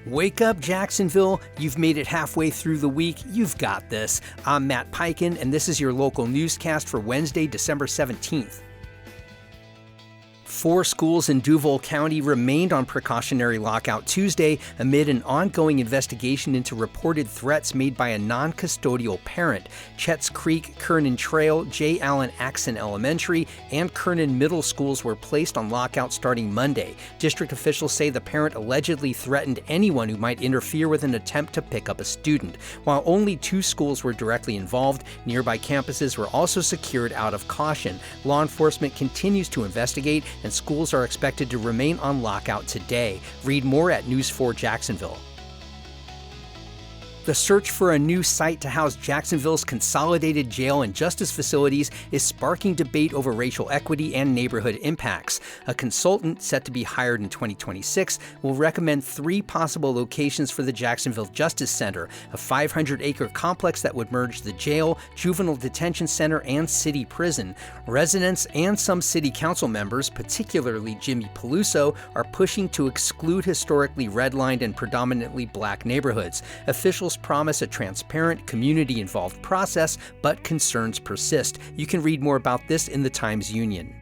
Wake up, Jacksonville. You've made it halfway through the week. You've got this. I'm Matt Peiken, and this is your local newscast for Wednesday, December 17th. 4 schools in Duval County remained on precautionary lockout Tuesday amid an ongoing investigation into reported threats made by a non-custodial parent. Chetts Creek, Kernan Trail, J. Allen Axon Elementary, and Kernan Middle Schools were placed on lockout starting Monday. District officials say the parent allegedly threatened anyone who might interfere with an attempt to pick up a student. While only 2 schools were directly involved, nearby campuses were also secured out of caution. Law enforcement continues to investigate, and schools are expected to remain on lockout today. Read more at News 4 Jacksonville. The search for a new site to house Jacksonville's consolidated jail and justice facilities is sparking debate over racial equity and neighborhood impacts. A consultant, set to be hired in 2026, will recommend 3 possible locations for the Jacksonville Justice Center, a 500-acre complex that would merge the jail, juvenile detention center, and city prison. Residents and some city council members, particularly Jimmy Peluso, are pushing to exclude historically redlined and predominantly black neighborhoods. Officials promise a transparent, community-involved process, but concerns persist. You can read more about this in the Times-Union.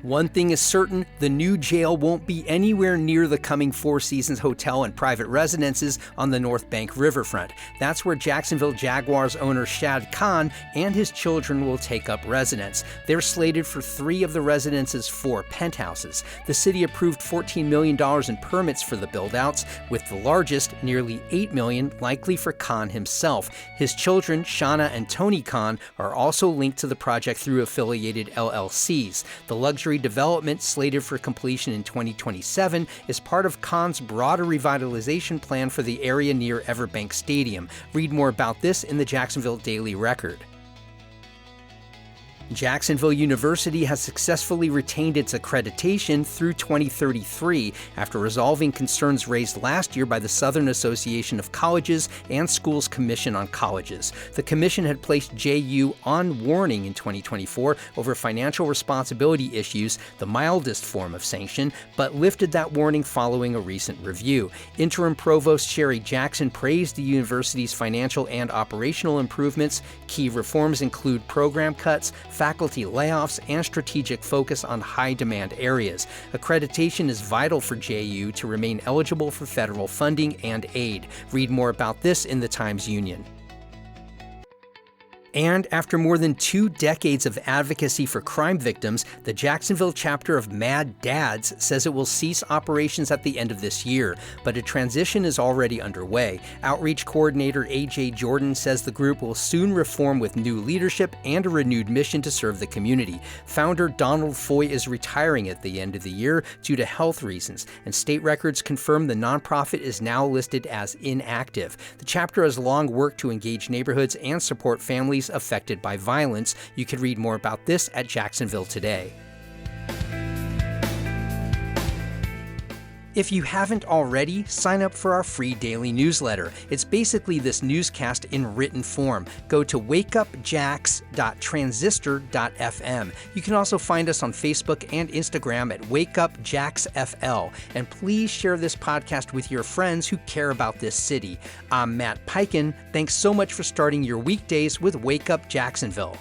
One thing is certain, the new jail won't be anywhere near the coming Four Seasons Hotel and private residences on the North Bank riverfront. That's where Jacksonville Jaguars owner Shad Khan and his children will take up residence. They're slated for 3 of the residence's 4 penthouses. The city approved $14 million in permits for the build-outs, with the largest, nearly $8 million, likely for Khan himself. His children, Shauna and Tony Khan, are also linked to the project through affiliated LLCs. The luxury development, slated for completion in 2027, is part of Khan's broader revitalization plan for the area near Everbank Stadium. Read more about this in the Jacksonville Daily Record. Jacksonville University has successfully retained its accreditation through 2033 after resolving concerns raised last year by the Southern Association of Colleges and Schools Commission on Colleges. The commission had placed JU on warning in 2024 over financial responsibility issues, the mildest form of sanction, but lifted that warning following a recent review. Interim Provost Sherry Jackson praised the university's financial and operational improvements. Key reforms include program cuts, faculty layoffs, and strategic focus on high-demand areas. Accreditation is vital for JU to remain eligible for federal funding and aid. Read more about this in the Times-Union. And after more than 2 decades of advocacy for crime victims, the Jacksonville chapter of Mad Dads says it will cease operations at the end of this year, but a transition is already underway. Outreach coordinator A.J. Jordan says the group will soon reform with new leadership and a renewed mission to serve the community. Founder Donald Foy is retiring at the end of the year due to health reasons, and state records confirm the nonprofit is now listed as inactive. The chapter has long worked to engage neighborhoods and support families affected by violence. You can read more about this at Jacksonville Today. If you haven't already, sign up for our free daily newsletter. It's basically this newscast in written form. Go to wakeupjax.transistor.fm. You can also find us on Facebook and Instagram at wakeupjaxfl. And please share this podcast with your friends who care about this city. I'm Matt Peiken. Thanks so much for starting your weekdays with Wake Up Jacksonville.